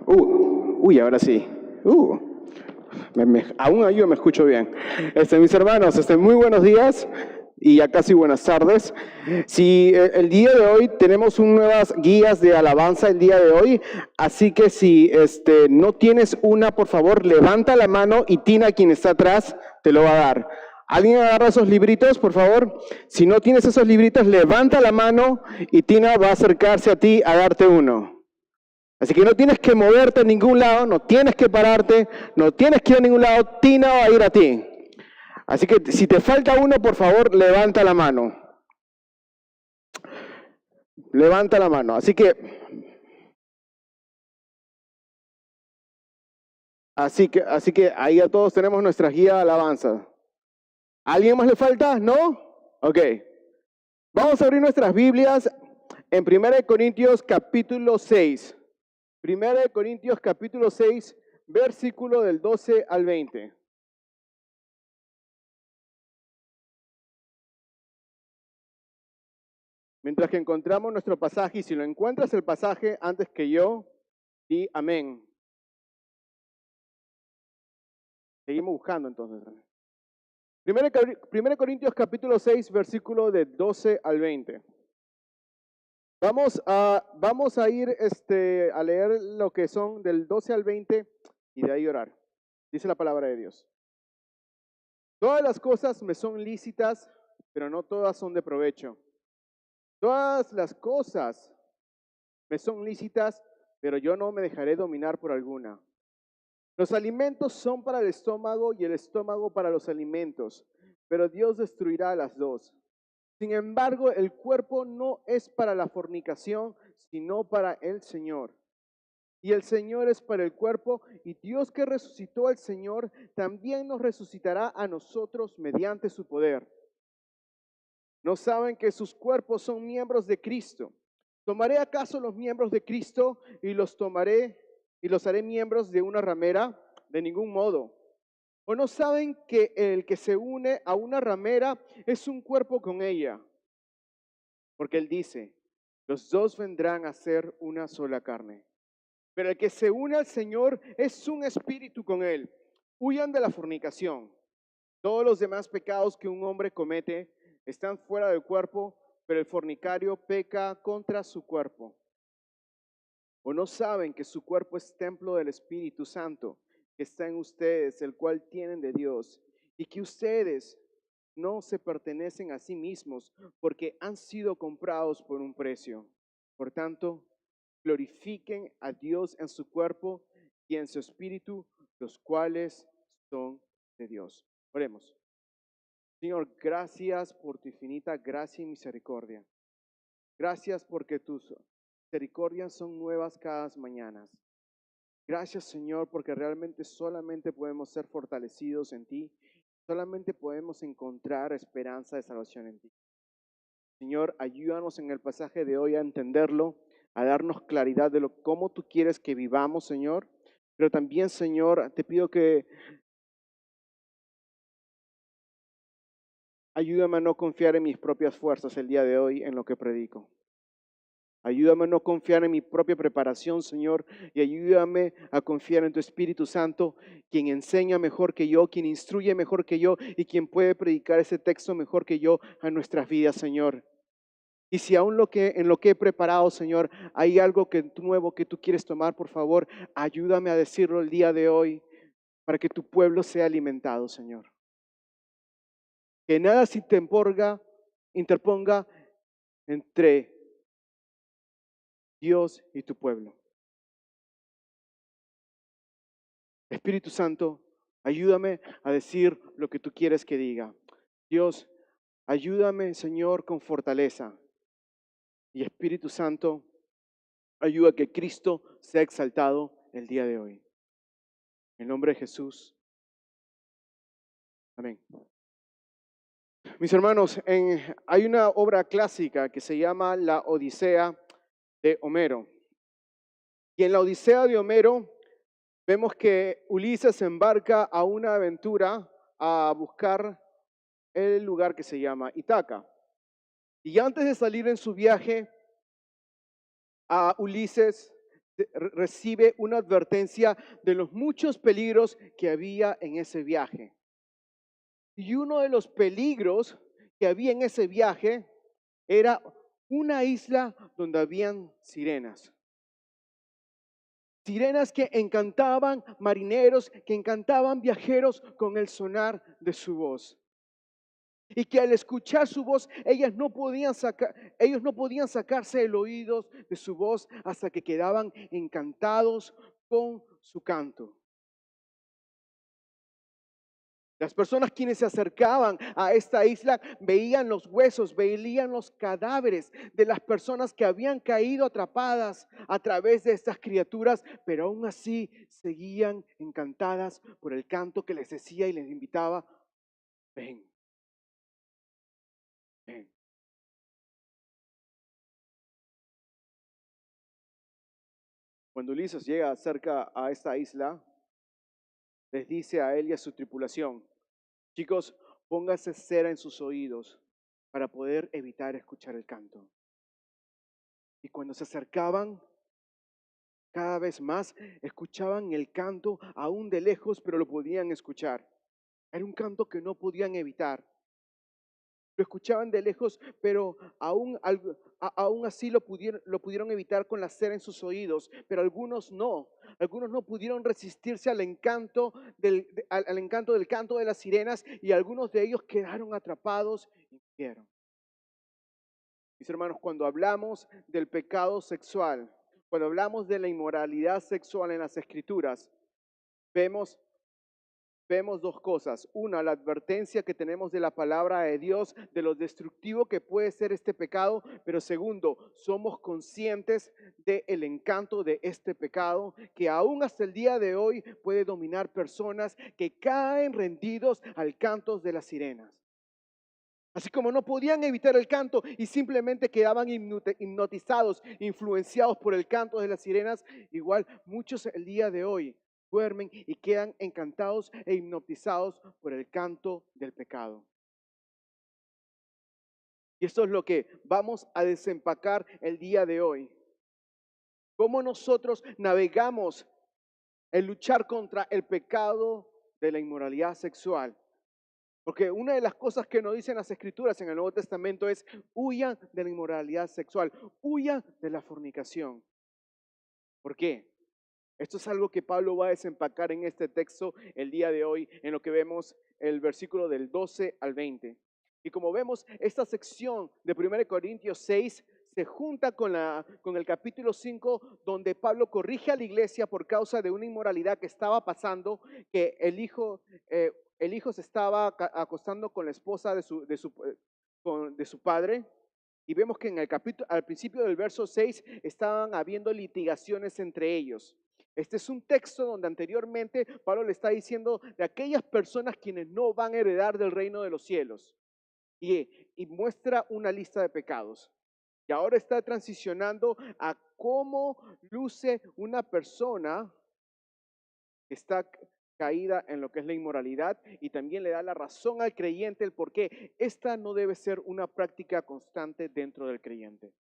Ahora sí. Aún yo me escucho bien. Mis hermanos, muy buenos días y ya casi buenas tardes. Si el día de hoy tenemos nuevas guías de alabanza el día de hoy, así que si no tienes una, por favor, levanta la mano y Tina, quien está atrás, te lo va a dar. ¿Alguien agarra esos libritos, por favor? Si no tienes esos libritos, levanta la mano y Tina va a acercarse a ti a darte uno. Así que no tienes que moverte a ningún lado, no tienes que pararte, no tienes que ir a ningún lado, Tina va a ir a ti. Así que si te falta uno, por favor, levanta la mano. Levanta la mano. Así que ahí ya todos tenemos nuestra guía de alabanza. ¿A alguien más le falta? ¿No? Ok. Vamos a abrir nuestras Biblias en 1 Corintios capítulo 6. 1 Corintios capítulo 6, versículo del 12 al 20. Mientras que encontramos nuestro pasaje, y si lo encuentras el pasaje antes que yo, di amén. Seguimos buscando entonces. 1 Corintios capítulo 6, versículo de 12 al 20. Vamos a ir a leer lo que son del 12 al 20 y de ahí orar. Dice la palabra de Dios. Todas las cosas me son lícitas, pero no todas son de provecho. Todas las cosas me son lícitas, pero yo no me dejaré dominar por alguna. Los alimentos son para el estómago y el estómago para los alimentos, pero Dios destruirá las dos. Sin embargo, el cuerpo no es para la fornicación, sino para el Señor. Y el Señor es para el cuerpo, y Dios que resucitó al Señor, también nos resucitará a nosotros mediante su poder. ¿No saben que sus cuerpos son miembros de Cristo? ¿Tomaré acaso los miembros de Cristo y los haré miembros de una ramera? De ningún modo. ¿O no saben que el que se une a una ramera es un cuerpo con ella? Porque él dice, los dos vendrán a ser una sola carne. Pero el que se une al Señor es un espíritu con él. Huyan de la fornicación. Todos los demás pecados que un hombre comete están fuera del cuerpo, pero el fornicario peca contra su cuerpo. ¿O no saben que su cuerpo es templo del Espíritu Santo, que está en ustedes, el cual tienen de Dios, y que ustedes no se pertenecen a sí mismos, porque han sido comprados por un precio? Por tanto, glorifiquen a Dios en su cuerpo y en su espíritu, los cuales son de Dios. Oremos. Señor, gracias por tu infinita gracia y misericordia. Gracias porque tus misericordias son nuevas cada mañana. Gracias, Señor, porque realmente solamente podemos ser fortalecidos en ti. Solamente podemos encontrar esperanza de salvación en ti. Señor, ayúdanos en el pasaje de hoy a entenderlo, a darnos claridad de cómo tú quieres que vivamos, Señor. Pero también, Señor, te pido que ayúdame a no confiar en mis propias fuerzas el día de hoy en lo que predico. Ayúdame a no confiar en mi propia preparación, Señor, y ayúdame a confiar en tu Espíritu Santo, quien enseña mejor que yo, quien instruye mejor que yo y quien puede predicar ese texto mejor que yo a nuestras vidas, Señor. Y si aún en lo que he preparado, Señor, hay algo nuevo que tú quieres tomar, por favor, ayúdame a decirlo el día de hoy para que tu pueblo sea alimentado, Señor. Que nada se interponga entre Dios y tu pueblo. Espíritu Santo, ayúdame a decir lo que tú quieres que diga. Dios, ayúdame, Señor, con fortaleza. Y Espíritu Santo, ayuda a que Cristo sea exaltado el día de hoy. En el nombre de Jesús. Amén. Mis hermanos, hay una obra clásica que se llama La Odisea de Homero. Y en la Odisea de Homero vemos que Ulises se embarca a una aventura a buscar el lugar que se llama Ítaca. Y antes de salir en su viaje, a Ulises recibe una advertencia de los muchos peligros que había en ese viaje. Y uno de los peligros que había en ese viaje era una isla donde habían sirenas. Sirenas que encantaban marineros, que encantaban viajeros con el sonar de su voz. Y que al escuchar su voz, ellos no podían sacarse el oído de su voz hasta que quedaban encantados con su canto. Las personas quienes se acercaban a esta isla veían los huesos, veían los cadáveres de las personas que habían caído atrapadas a través de estas criaturas, pero aún así seguían encantadas por el canto que les decía y les invitaba, ven, ven. Cuando Ulises llega cerca a esta isla, les dice a él y a su tripulación, chicos, póngase cera en sus oídos para poder evitar escuchar el canto. Y cuando se acercaban, cada vez más escuchaban el canto aún de lejos, pero lo podían escuchar. Era un canto que no podían evitar. Lo escuchaban de lejos, pero aún así lo pudieron evitar con la cera en sus oídos, pero algunos no. Algunos no pudieron resistirse al encanto al encanto del canto de las sirenas y algunos de ellos quedaron atrapados y murieron. Mis hermanos, cuando hablamos del pecado sexual, cuando hablamos de la inmoralidad sexual en las Escrituras, vemos dos cosas. Una, la advertencia que tenemos de la palabra de Dios, de lo destructivo que puede ser este pecado, pero segundo, somos conscientes del encanto de este pecado, que aún hasta el día de hoy puede dominar personas que caen rendidos al canto de las sirenas. Así como no podían evitar el canto y simplemente quedaban hipnotizados, influenciados por el canto de las sirenas, igual muchos el día de hoy duermen y quedan encantados e hipnotizados por el canto del pecado. Y esto es lo que vamos a desempacar el día de hoy. Cómo nosotros navegamos en luchar contra el pecado de la inmoralidad sexual. Porque una de las cosas que nos dicen las Escrituras en el Nuevo Testamento es huyan de la inmoralidad sexual, huyan de la fornicación. ¿Por qué? Esto es algo que Pablo va a desempacar en este texto el día de hoy, en lo que vemos el versículo del 12 al 20. Y como vemos, esta sección de 1 Corintios 6 se junta con el capítulo 5, donde Pablo corrige a la iglesia por causa de una inmoralidad que estaba pasando, que el hijo se estaba acostando con la esposa de su padre. Y vemos que al principio del verso 6 estaban habiendo litigaciones entre ellos. Este es un texto donde anteriormente Pablo le está diciendo de aquellas personas quienes no van a heredar del reino de los cielos. Y muestra una lista de pecados. Y ahora está transicionando a cómo luce una persona que está caída en lo que es la inmoralidad y también le da la razón al creyente el por qué esta no debe ser una práctica constante dentro del creyente.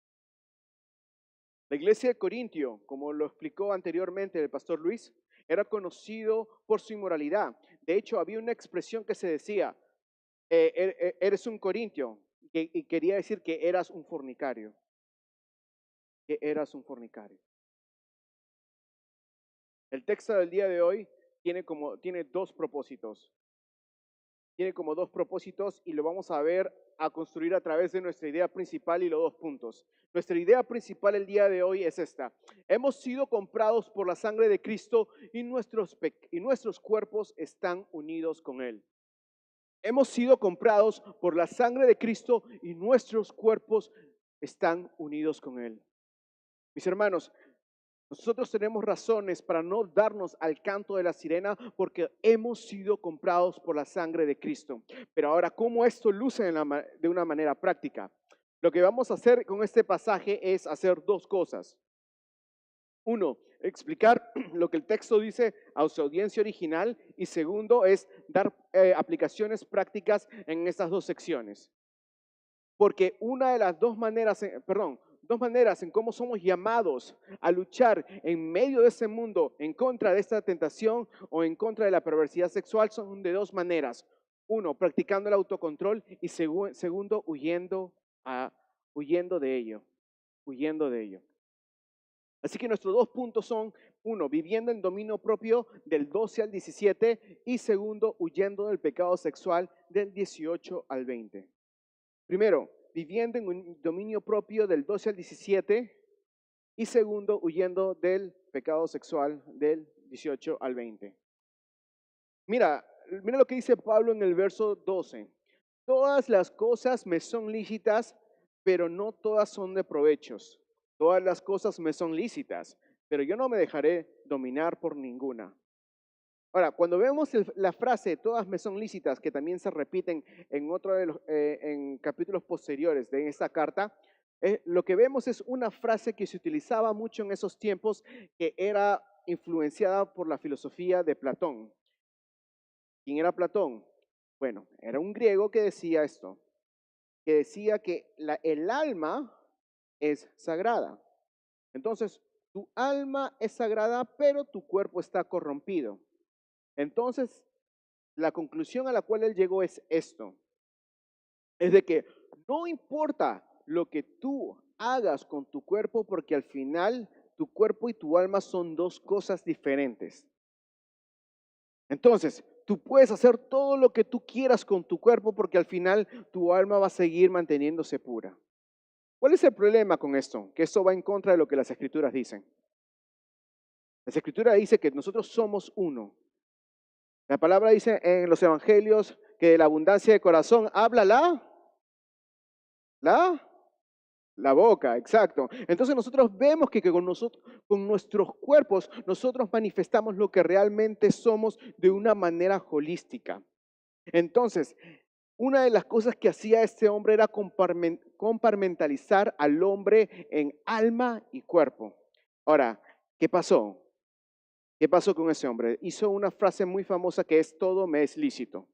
La iglesia de Corintio, como lo explicó anteriormente el pastor Luis, era conocido por su inmoralidad. De hecho, había una expresión que se decía, eres un corintio, y quería decir que eras un fornicario. Que eras un fornicario. El texto del día de hoy tiene dos propósitos. Tiene como dos propósitos y lo vamos a ver a construir a través de nuestra idea principal y los dos puntos. Nuestra idea principal el día de hoy es esta. Hemos sido comprados por la sangre de Cristo y nuestros cuerpos están unidos con Él. Hemos sido comprados por la sangre de Cristo y nuestros cuerpos están unidos con Él. Mis hermanos, nosotros tenemos razones para no darnos al canto de la sirena porque hemos sido comprados por la sangre de Cristo. Pero ahora, ¿cómo esto luce de una manera práctica? Lo que vamos a hacer con este pasaje es hacer dos cosas. Uno, explicar lo que el texto dice a su audiencia original y segundo es dar aplicaciones prácticas en estas dos secciones. Porque una de las dos maneras, dos maneras en cómo somos llamados a luchar en medio de ese mundo en contra de esta tentación o en contra de la perversidad sexual son de dos maneras. Uno, practicando el autocontrol y segundo, huyendo de ello, huyendo de ello. Así que nuestros dos puntos son, uno, viviendo en dominio propio del 12 al 17 y segundo, huyendo del pecado sexual del 18 al 20. Primero, viviendo en un dominio propio del 12 al 17 y segundo, huyendo del pecado sexual del 18 al 20. Mira lo que dice Pablo en el verso 12. Todas las cosas me son lícitas, pero no todas son de provechos. Todas las cosas me son lícitas, pero yo no me dejaré dominar por ninguna. Ahora, cuando vemos la frase todas me son lícitas, que también se repiten en otro de los en capítulos posteriores de esta carta, lo que vemos es una frase que se utilizaba mucho en esos tiempos, que era influenciada por la filosofía de Platón. ¿Quién era Platón? Bueno, era un griego que decía esto, que decía que el alma es sagrada. Entonces, tu alma es sagrada, pero tu cuerpo está corrompido. Entonces, la conclusión a la cual él llegó es esto, es de que no importa lo que tú hagas con tu cuerpo, porque al final tu cuerpo y tu alma son dos cosas diferentes. Entonces, tú puedes hacer todo lo que tú quieras con tu cuerpo, porque al final tu alma va a seguir manteniéndose pura. ¿Cuál es el problema con esto? Que esto va en contra de lo que las escrituras dicen. Las escrituras dicen que nosotros somos uno. La palabra dice en los evangelios que de la abundancia de corazón habla la boca, exacto. Entonces nosotros vemos que con nuestros cuerpos, nosotros manifestamos lo que realmente somos de una manera holística. Entonces, una de las cosas que hacía este hombre era compartimentalizar al hombre en alma y cuerpo. Ahora, ¿qué pasó? ¿Qué pasó con ese hombre? Hizo una frase muy famosa que es todo me es lícito.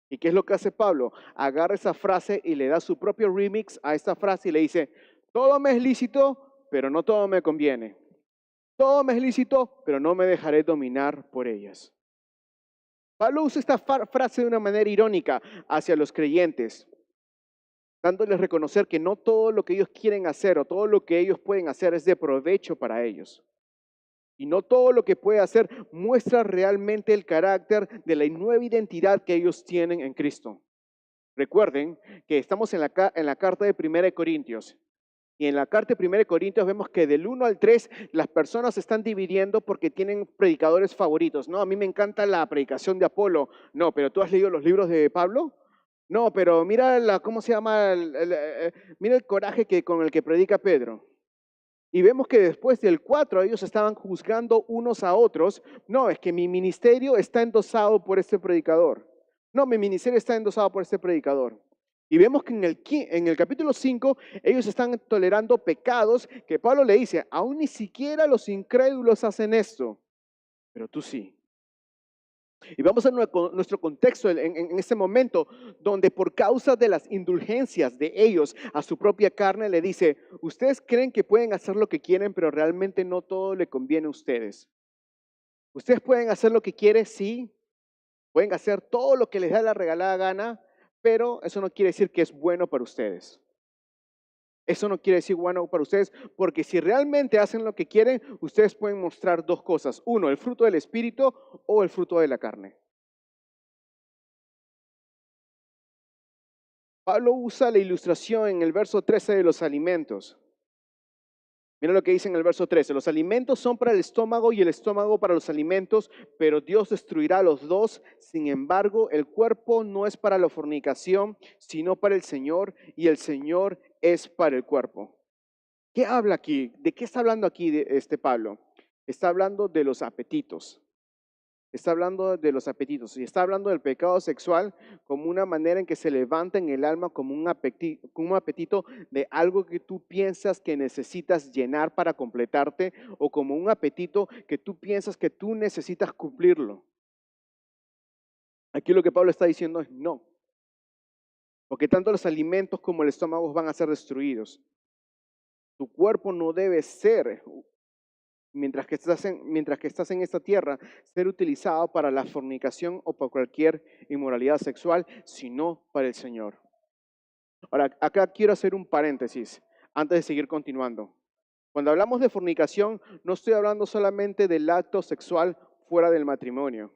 ¿Y qué es lo que hace Pablo? Agarra esa frase y le da su propio remix a esta frase y le dice, todo me es lícito, pero no todo me conviene. Todo me es lícito, pero no me dejaré dominar por ellas. Pablo usa esta frase de una manera irónica hacia los creyentes, dándoles a reconocer que no todo lo que ellos quieren hacer o todo lo que ellos pueden hacer es de provecho para ellos. Y no todo lo que puede hacer muestra realmente el carácter de la nueva identidad que ellos tienen en Cristo. Recuerden que estamos en la carta de 1 Corintios. Y en la carta de 1 Corintios vemos que del 1 al 3 las personas se están dividiendo porque tienen predicadores favoritos. No, a mí me encanta la predicación de Apolo. No, pero ¿tú has leído los libros de Pablo? No, pero mira ¿cómo se llama? Mira el coraje con el que predica Pedro. Y vemos que después del 4 ellos estaban juzgando unos a otros. No, es que mi ministerio está endosado por este predicador. No, mi ministerio está endosado por este predicador. Y vemos que en el capítulo 5 ellos están tolerando pecados que Pablo le dice, aún ni siquiera los incrédulos hacen esto, pero tú sí. Y vamos a nuestro contexto en este momento, donde por causa de las indulgencias de ellos a su propia carne, le dice, ustedes creen que pueden hacer lo que quieren, pero realmente no todo le conviene a ustedes. Ustedes pueden hacer lo que quieren, sí, pueden hacer todo lo que les da la regalada gana, pero eso no quiere decir que es bueno para ustedes. Eso no quiere decir bueno para ustedes, porque si realmente hacen lo que quieren, ustedes pueden mostrar dos cosas. Uno, el fruto del Espíritu o el fruto de la carne. Pablo usa la ilustración en el verso 13 de los alimentos. Mira lo que dice en el verso 13. Los alimentos son para el estómago y el estómago para los alimentos, pero Dios destruirá los dos. Sin embargo, el cuerpo no es para la fornicación, sino para el Señor, y el Señor es para el cuerpo. ¿Qué habla aquí? ¿De qué está hablando aquí Pablo? Está hablando de los apetitos. Está hablando de los apetitos y está hablando del pecado sexual como una manera en que se levanta en el alma como un apetito de algo que tú piensas que necesitas llenar para completarte o como un apetito que tú piensas que tú necesitas cumplirlo. Aquí lo que Pablo está diciendo es no, porque tanto los alimentos como el estómago van a ser destruidos. Tu cuerpo no debe ser, mientras que estás en esta tierra, ser utilizado para la fornicación o para cualquier inmoralidad sexual, sino para el Señor. Ahora, acá quiero hacer un paréntesis antes de seguir continuando. Cuando hablamos de fornicación, no estoy hablando solamente del acto sexual fuera del matrimonio,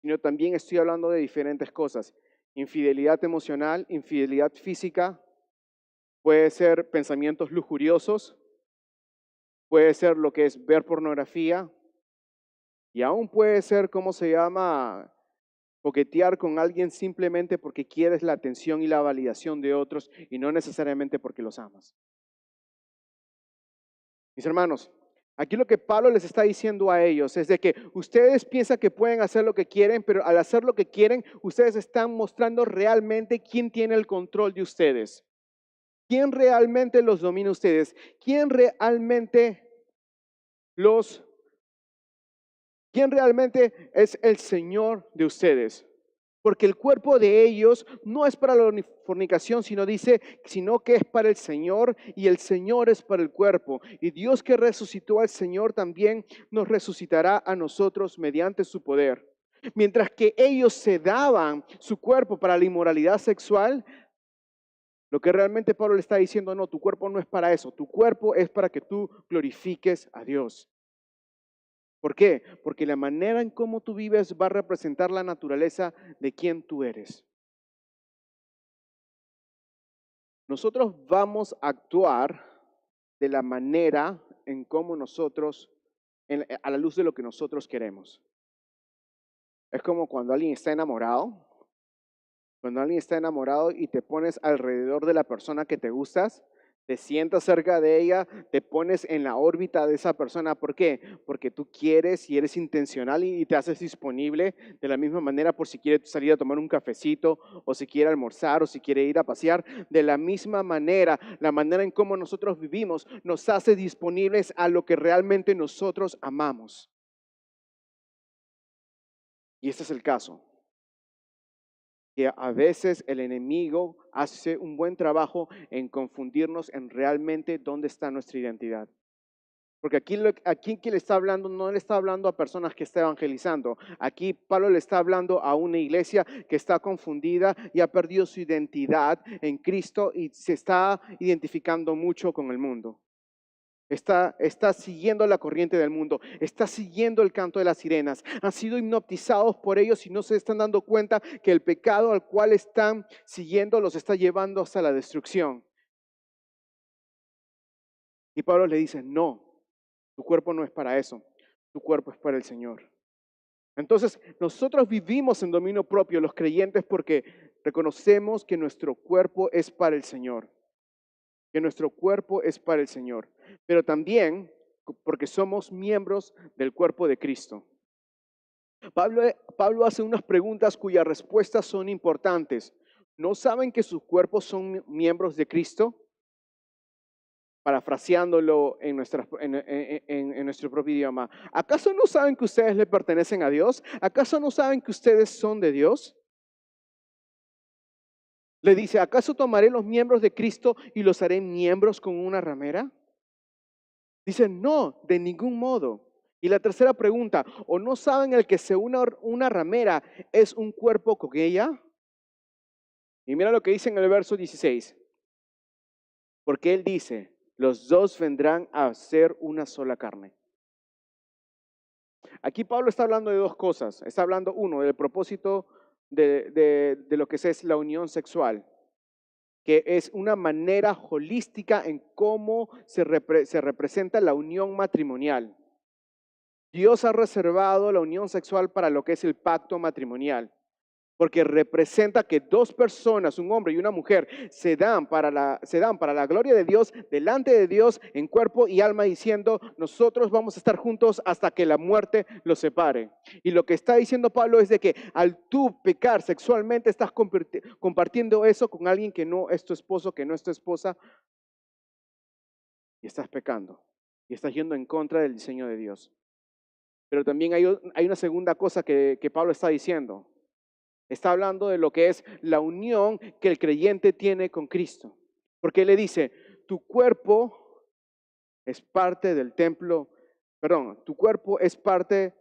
sino también estoy hablando de diferentes cosas. Infidelidad emocional, infidelidad física, puede ser pensamientos lujuriosos, puede ser lo que es ver pornografía y aún puede ser, ¿cómo se llama? Coquetear con alguien simplemente porque quieres la atención y la validación de otros y no necesariamente porque los amas. Mis hermanos, aquí lo que Pablo les está diciendo a ellos es de que ustedes piensan que pueden hacer lo que quieren, pero al hacer lo que quieren, ustedes están mostrando realmente quién tiene el control de ustedes. ¿Quién realmente los domina a ustedes? Los, ¿Quién realmente es el Señor de ustedes? Porque el cuerpo de ellos no es para la fornicación, sino que es para el Señor y el Señor es para el cuerpo. Y Dios que resucitó al Señor también nos resucitará a nosotros mediante su poder. Mientras que ellos se daban su cuerpo para la inmoralidad sexual, lo que realmente Pablo le está diciendo, no, tu cuerpo no es para eso, tu cuerpo es para que tú glorifiques a Dios. ¿Por qué? Porque la manera en cómo tú vives va a representar la naturaleza de quién tú eres. Nosotros vamos a actuar de la manera en cómo nosotros, a la luz de lo que nosotros queremos. Es como cuando alguien está enamorado y te pones alrededor de la persona que te gustas, te sientas cerca de ella, te pones en la órbita de esa persona. ¿Por qué? Porque tú quieres y eres intencional y te haces disponible de la misma manera por si quiere salir a tomar un cafecito o si quiere almorzar o si quiere ir a pasear. De la misma manera, la manera en cómo nosotros vivimos nos hace disponibles a lo que realmente nosotros amamos. Y este es el caso. Que a veces el enemigo hace un buen trabajo en confundirnos en realmente dónde está nuestra identidad. Porque aquí quien le está hablando, no le está hablando a personas que está evangelizando. Aquí Pablo le está hablando a una iglesia que está confundida y ha perdido su identidad en Cristo y se está identificando mucho con el mundo. Está siguiendo la corriente del mundo, está siguiendo el canto de las sirenas, han sido hipnotizados por ellos y no se están dando cuenta que el pecado al cual están siguiendo los está llevando hasta la destrucción. Y Pablo le dice, no, tu cuerpo no es para eso, tu cuerpo es para el Señor. Entonces, nosotros vivimos en dominio propio, los creyentes, porque reconocemos que nuestro cuerpo es para el Señor. Que nuestro cuerpo es para el Señor, pero también porque somos miembros del cuerpo de Cristo. Pablo hace unas preguntas cuyas respuestas son importantes. ¿No saben que sus cuerpos son miembros de Cristo? Parafraseándolo en nuestro propio idioma. ¿Acaso no saben que ustedes le pertenecen a Dios? ¿Acaso no saben que ustedes son de Dios? Le dice, ¿acaso tomaré los miembros de Cristo y los haré miembros con una ramera? Dice, no, de ningún modo. Y la tercera pregunta, ¿o no saben el que se una ramera es un cuerpo con ella? Y mira lo que dice en el verso 16. Porque él dice, los dos vendrán a ser una sola carne. Aquí Pablo está hablando de dos cosas. Está hablando, uno, del propósito de lo que es la unión sexual, que es una manera holística en cómo se representa la unión matrimonial. Dios ha reservado la unión sexual para lo que es el pacto matrimonial, porque representa que dos personas, un hombre y una mujer, se dan para la gloria de Dios, delante de Dios, en cuerpo y alma, diciendo, nosotros vamos a estar juntos hasta que la muerte los separe. Y lo que está diciendo Pablo es de que al tú pecar sexualmente, estás compartiendo eso con alguien que no es tu esposo, que no es tu esposa, y estás pecando, y estás yendo en contra del diseño de Dios. Pero también hay una segunda cosa que Pablo está diciendo. Está hablando de lo que es la unión que el creyente tiene con Cristo. Porque él le dice, tu cuerpo es parte del templo, perdón, tu cuerpo es parte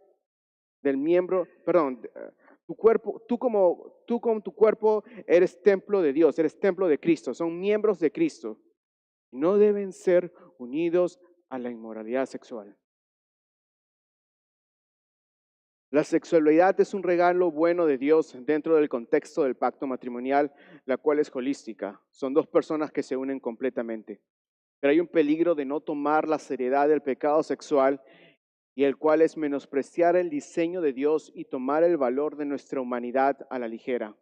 del miembro, perdón, tu cuerpo, tú con tu cuerpo eres templo de Dios, eres templo de Cristo, son miembros de Cristo. No deben ser unidos a la inmoralidad sexual. La sexualidad es un regalo bueno de Dios dentro del contexto del pacto matrimonial, la cual es holística. Son dos personas que se unen completamente. Pero hay un peligro de no tomar la seriedad del pecado sexual y el cual es menospreciar el diseño de Dios y tomar el valor de nuestra humanidad a la ligera.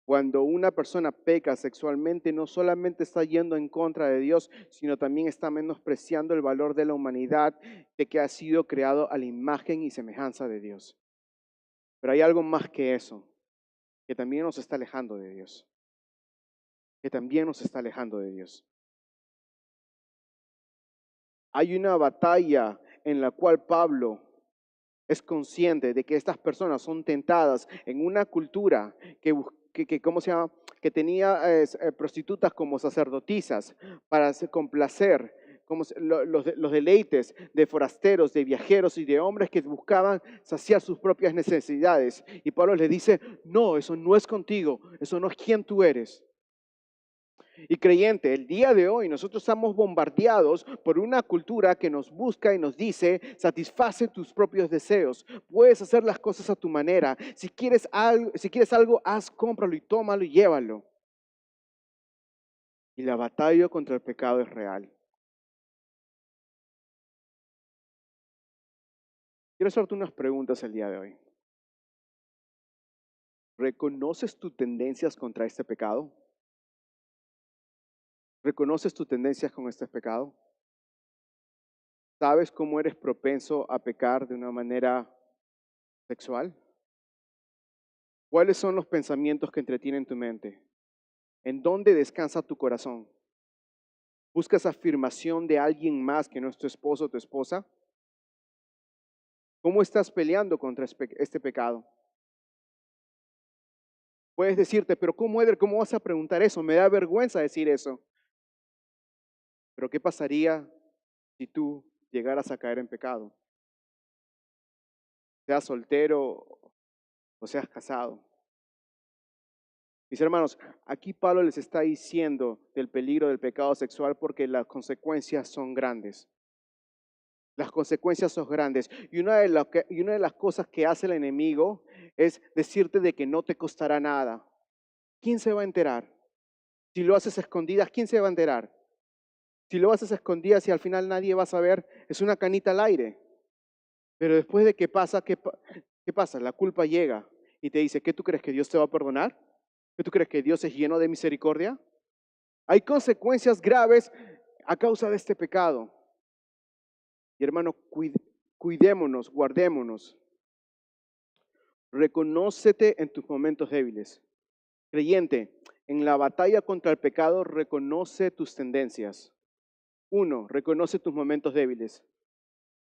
Cuando una persona peca sexualmente, no solamente está yendo en contra de Dios, sino también está menospreciando el valor de la humanidad de que ha sido creado a la imagen y semejanza de Dios. Pero hay algo más que eso, que también nos está alejando de Dios, que también nos está alejando de Dios. Hay una batalla en la cual Pablo es consciente de que estas personas son tentadas en una cultura ¿cómo se llama? Que tenía prostitutas como sacerdotisas para complacer como los deleites de forasteros, de viajeros y de hombres que buscaban saciar sus propias necesidades. Y Pablo les dice, no, eso no es contigo, eso no es quien tú eres. Y creyente, el día de hoy nosotros estamos bombardeados por una cultura que nos busca y nos dice, satisface tus propios deseos, puedes hacer las cosas a tu manera, si quieres algo, haz, cómpralo y tómalo y llévalo. Y la batalla contra el pecado es real. Quiero hacerte unas preguntas el día de hoy. ¿Reconoces tus tendencias contra este pecado? ¿Reconoces tus tendencias con este pecado? ¿Sabes cómo eres propenso a pecar de una manera sexual? ¿Cuáles son los pensamientos que entretienen tu mente? ¿En dónde descansa tu corazón? ¿Buscas afirmación de alguien más que no es tu esposo o tu esposa? ¿Cómo estás peleando contra este pecado? Puedes decirte, pero ¿cómo, Eder? ¿Cómo vas a preguntar eso? Me da vergüenza decir eso. Pero ¿qué pasaría si tú llegaras a caer en pecado? Seas soltero o seas casado. Mis hermanos, aquí Pablo les está diciendo del peligro del pecado sexual porque las consecuencias son grandes. Las consecuencias son grandes. Y una de las cosas que hace el enemigo es decirte de que no te costará nada. ¿Quién se va a enterar? Si lo haces a escondidas, ¿quién se va a enterar? Si lo haces a escondidas y al final nadie va a saber, es una canita al aire. Pero después de que pasa, ¿qué pasa? La culpa llega y te dice, ¿qué tú crees que Dios te va a perdonar? ¿Qué tú crees que Dios es lleno de misericordia? Hay consecuencias graves a causa de este pecado. Y hermano, cuidémonos, guardémonos. Reconócete en tus momentos débiles. Creyente, en la batalla contra el pecado, reconoce tus tendencias. 1, reconoce tus momentos débiles.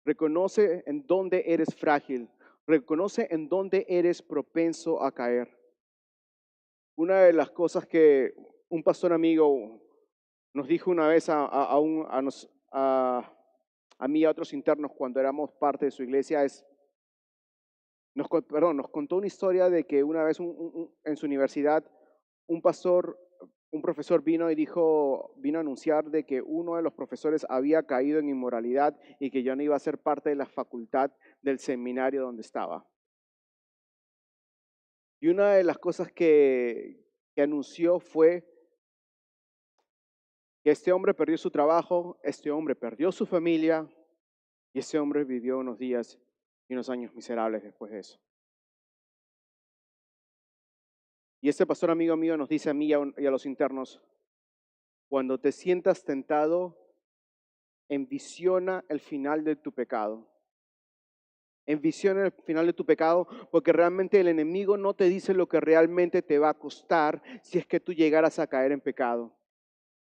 Reconoce en dónde eres frágil. Reconoce en dónde eres propenso a caer. Una de las cosas que un pastor amigo nos dijo una vez a mí y a otros internos cuando éramos parte de su iglesia es, nos contó una historia de que una vez en su universidad un profesor vino vino a anunciar de que uno de los profesores había caído en inmoralidad y que ya no iba a ser parte de la facultad del seminario donde estaba. Y una de las cosas que anunció fue que este hombre perdió su trabajo, este hombre perdió su familia y ese hombre vivió unos días y unos años miserables después de eso. Y este pastor amigo mío nos dice a mí y a los internos, cuando te sientas tentado, envisiona el final de tu pecado. Envisiona el final de tu pecado porque realmente el enemigo no te dice lo que realmente te va a costar si es que tú llegaras a caer en pecado.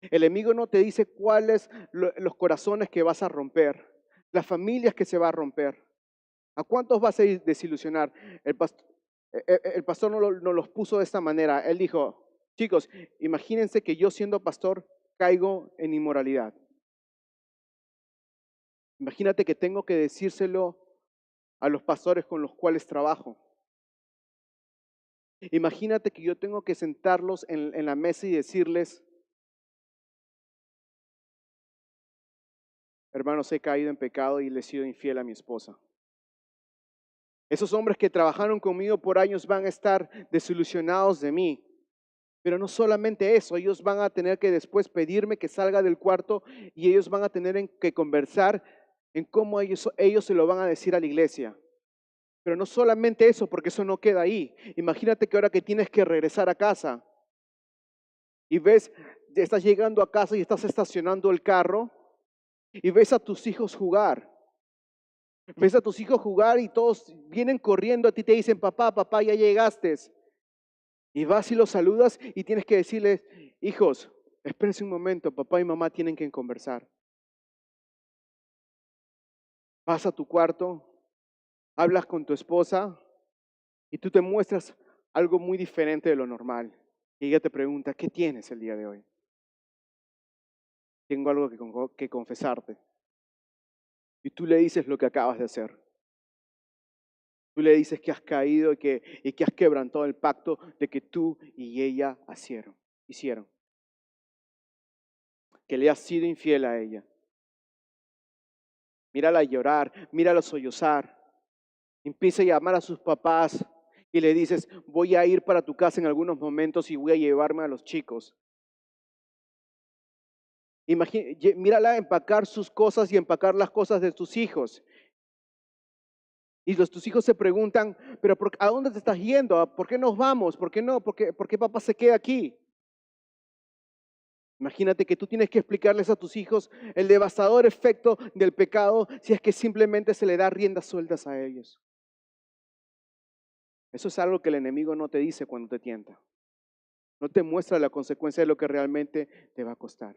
El enemigo no te dice cuáles los corazones que vas a romper, las familias que se va a romper. ¿A cuántos vas a desilusionar? El pastor nos los puso de esta manera. Él dijo, chicos, imagínense que yo siendo pastor caigo en inmoralidad. Imagínate que tengo que decírselo a los pastores con los cuales trabajo. Imagínate que yo tengo que sentarlos en la mesa y decirles, hermanos, he caído en pecado y le he sido infiel a mi esposa. Esos hombres que trabajaron conmigo por años van a estar desilusionados de mí. Pero no solamente eso, ellos van a tener que después pedirme que salga del cuarto y ellos van a tener que conversar en cómo ellos se lo van a decir a la iglesia. Pero no solamente eso, porque eso no queda ahí. Imagínate que ahora que tienes que regresar a casa y ves, estás llegando a casa y estás estacionando el carro y ves a tus hijos jugar. Ves a tus hijos jugar y todos vienen corriendo a ti y te dicen, papá, papá, ya llegaste. Y vas y los saludas y tienes que decirles, hijos, espérense un momento, papá y mamá tienen que conversar. Vas a tu cuarto, hablas con tu esposa y tú te muestras algo muy diferente de lo normal. Y ella te pregunta, ¿qué tienes el día de hoy? Tengo algo que confesarte. Y tú le dices lo que acabas de hacer. Tú le dices que has caído y que has quebrantado el pacto de que tú y ella hicieron. Que le has sido infiel a ella. Mírala llorar, mírala sollozar. Empieza a llamar a sus papás y le dices, voy a ir para tu casa en algunos momentos y voy a llevarme a los chicos. Mírala empacar sus cosas y empacar las cosas de tus hijos. Y tus hijos se preguntan, pero ¿a dónde te estás yendo? ¿Por qué nos vamos? ¿Por qué no? ¿Por qué papá se queda aquí? Imagínate que tú tienes que explicarles a tus hijos el devastador efecto del pecado si es que simplemente se le da riendas sueltas a ellos. Eso es algo que el enemigo no te dice cuando te tienta. No te muestra la consecuencia de lo que realmente te va a costar.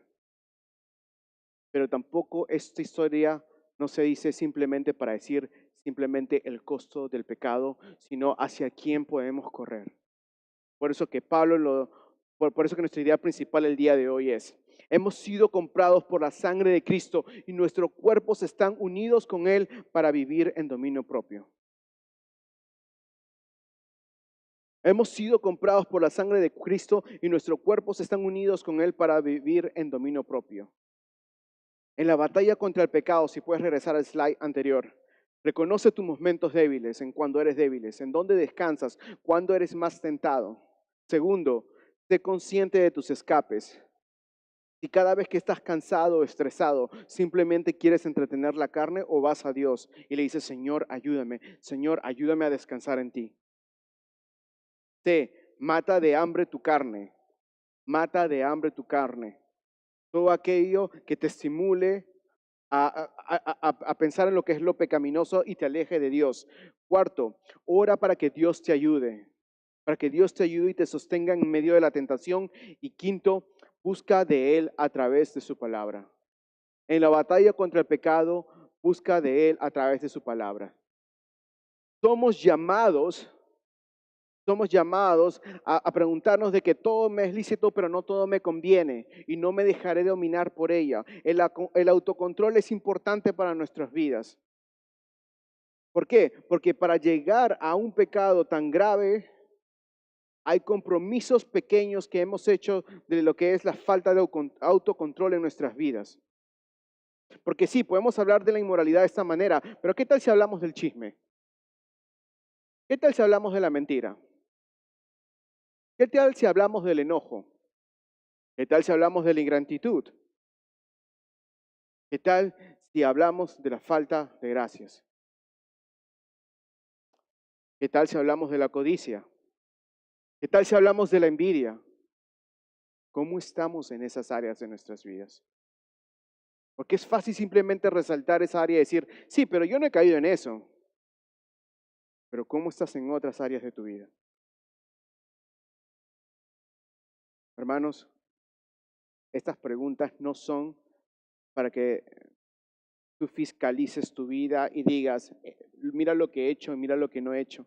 Pero tampoco esta historia no se dice simplemente para decir simplemente el costo del pecado, sino hacia quién podemos correr. Por eso que por eso que nuestra idea principal el día de hoy es, hemos sido comprados por la sangre de Cristo y nuestros cuerpos están unidos con Él para vivir en dominio propio. Hemos sido comprados por la sangre de Cristo y nuestros cuerpos están unidos con Él para vivir en dominio propio. En la batalla contra el pecado, si puedes regresar al slide anterior, reconoce tus momentos débiles, en cuando eres débiles, en dónde descansas, cuando eres más tentado. Segundo, sé consciente de tus escapes. Si cada vez que estás cansado o estresado, simplemente quieres entretener la carne o vas a Dios y le dices, Señor, ayúdame a descansar en ti. Mata de hambre tu carne, mata de hambre tu carne. Todo aquello que te estimule a pensar en lo que es lo pecaminoso y te aleje de Dios. Cuarto, ora para que Dios te ayude, y te sostenga en medio de la tentación. Y quinto, busca de Él a través de su palabra. En la batalla contra el pecado, busca de Él a través de su palabra. Somos llamados a preguntarnos de que todo me es lícito, pero no todo me conviene y no me dejaré dominar por ella. El autocontrol es importante para nuestras vidas. ¿Por qué? Porque para llegar a un pecado tan grave, hay compromisos pequeños que hemos hecho de lo que es la falta de autocontrol en nuestras vidas. Porque sí, podemos hablar de la inmoralidad de esta manera, pero ¿qué tal si hablamos del chisme? ¿Qué tal si hablamos de la mentira? ¿Qué tal si hablamos del enojo? ¿Qué tal si hablamos de la ingratitud? ¿Qué tal si hablamos de la falta de gracias? ¿Qué tal si hablamos de la codicia? ¿Qué tal si hablamos de la envidia? ¿Cómo estamos en esas áreas de nuestras vidas? Porque es fácil simplemente resaltar esa área y decir, sí, pero yo no he caído en eso. Pero ¿cómo estás en otras áreas de tu vida? Hermanos, estas preguntas no son para que tú fiscalices tu vida y digas, mira lo que he hecho, mira lo que no he hecho,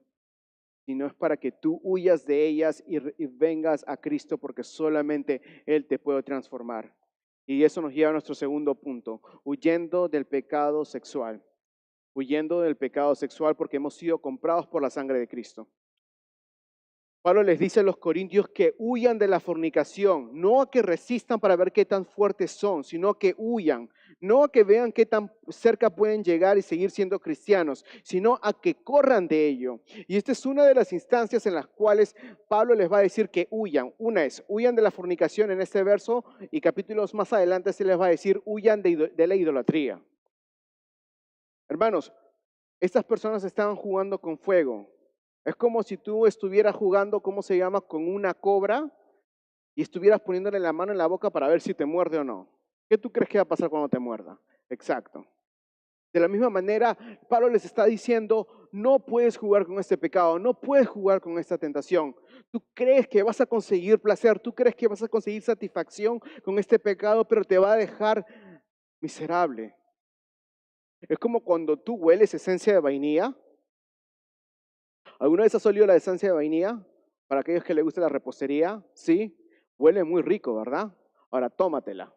sino es para que tú huyas de ellas y vengas a Cristo porque solamente Él te puede transformar. Y eso nos lleva a nuestro segundo punto, huyendo del pecado sexual. Huyendo del pecado sexual porque hemos sido comprados por la sangre de Cristo. Pablo les dice a los corintios que huyan de la fornicación, no a que resistan para ver qué tan fuertes son, sino que huyan, no a que vean qué tan cerca pueden llegar y seguir siendo cristianos, sino a que corran de ello. Y esta es una de las instancias en las cuales Pablo les va a decir que huyan. Una es, huyan de la fornicación en este verso, y capítulos más adelante se les va a decir, huyan de la idolatría. Hermanos, estas personas estaban jugando con fuego. Es como si tú estuvieras jugando, ¿cómo se llama?, con una cobra y estuvieras poniéndole la mano en la boca para ver si te muerde o no. ¿Qué tú crees que va a pasar cuando te muerda? Exacto. De la misma manera, Pablo les está diciendo, no puedes jugar con este pecado, no puedes jugar con esta tentación. Tú crees que vas a conseguir placer, tú crees que vas a conseguir satisfacción con este pecado, pero te va a dejar miserable. Es como cuando tú hueles esencia de vainilla. ¿Alguna vez has olido la esencia de vainilla? Para aquellos que les gusta la repostería, sí, huele muy rico, ¿verdad? Ahora tómatela.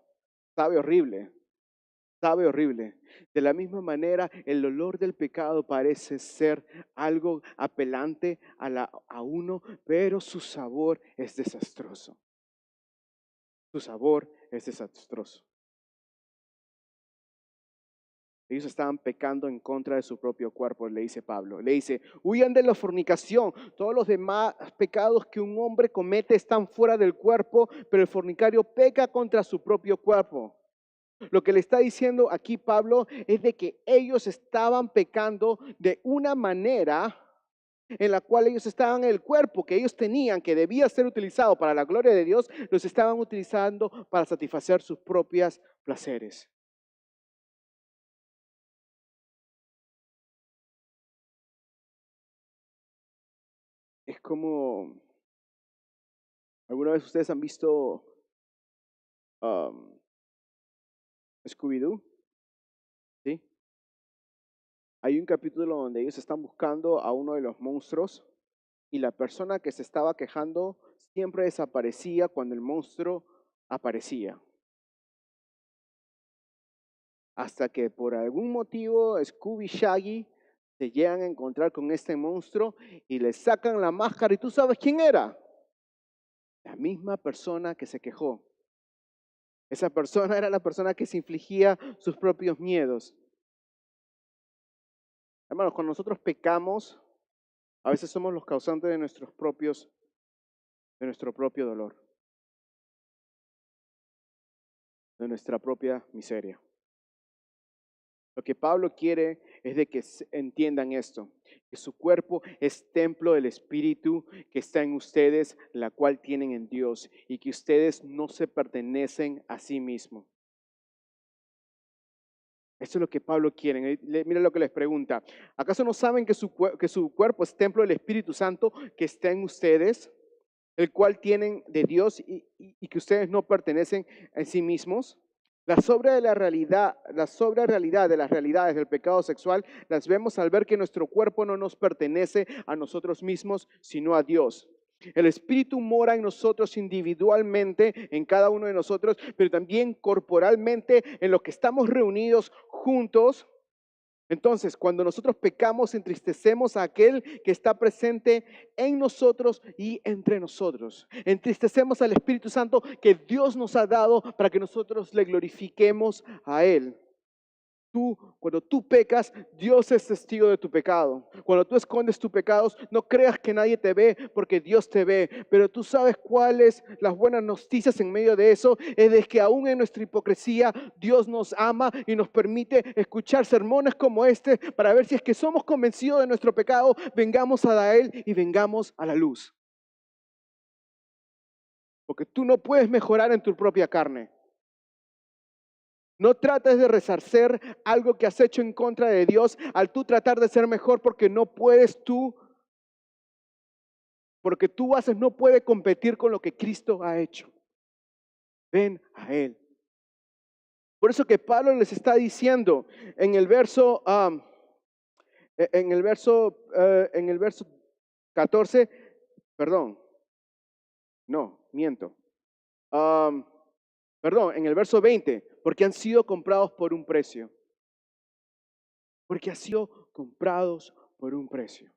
Sabe horrible, sabe horrible. De la misma manera, el olor del pecado parece ser algo apelante a uno, pero su sabor es desastroso. Su sabor es desastroso. Ellos estaban pecando en contra de su propio cuerpo, le dice Pablo. Le dice, huyan de la fornicación. Todos los demás pecados que un hombre comete están fuera del cuerpo, pero el fornicario peca contra su propio cuerpo. Lo que le está diciendo aquí Pablo es de que ellos estaban pecando de una manera en la cual ellos estaban en el cuerpo que ellos tenían, que debía ser utilizado para la gloria de Dios, los estaban utilizando para satisfacer sus propios placeres. Es como, ¿alguna vez ustedes han visto um, Scooby-Doo? ¿Sí? Hay un capítulo donde ellos están buscando a uno de los monstruos y la persona que se estaba quejando siempre desaparecía cuando el monstruo aparecía. Hasta que por algún motivo Scooby y Shaggy se llegan a encontrar con este monstruo y le sacan la máscara y tú sabes quién era. La misma persona que se quejó. Esa persona era la persona que se infligía sus propios miedos. Hermanos, cuando nosotros pecamos, a veces somos los causantes de nuestro propio dolor, de nuestra propia miseria. Lo que Pablo quiere es de que entiendan esto, que su cuerpo es templo del Espíritu que está en ustedes, la cual tienen en Dios, y que ustedes no se pertenecen a sí mismos. Eso es lo que Pablo quiere. Mira lo que les pregunta. ¿Acaso no saben que su cuerpo es templo del Espíritu Santo que está en ustedes, el cual tienen de Dios y que ustedes no pertenecen a sí mismos? La sobra realidad de las realidades del pecado sexual las vemos al ver que nuestro cuerpo no nos pertenece a nosotros mismos, sino a Dios. El Espíritu mora en nosotros individualmente, en cada uno de nosotros, pero también corporalmente en los que estamos reunidos juntos. Entonces, cuando nosotros pecamos, entristecemos a aquel que está presente en nosotros y entre nosotros. Entristecemos al Espíritu Santo que Dios nos ha dado para que nosotros le glorifiquemos a Él. Cuando tú pecas, Dios es testigo de tu pecado. Cuando tú escondes tus pecados, no creas que nadie te ve porque Dios te ve. Pero tú sabes cuáles las buenas noticias en medio de eso. Es de que aún en nuestra hipocresía, Dios nos ama y nos permite escuchar sermones como este para ver si es que somos convencidos de nuestro pecado, vengamos a Él y vengamos a la luz. Porque tú no puedes mejorar en tu propia carne. No trates de resarcer algo que has hecho en contra de Dios al tú tratar de ser mejor porque no puedes tú, porque tú haces no puede competir con lo que Cristo ha hecho. Ven a Él. Por eso que Pablo les está diciendo en el verso, en el verso 14, perdón, no, miento. Perdón, en el verso 20, porque han sido comprados por un precio. Porque han sido comprados por un precio.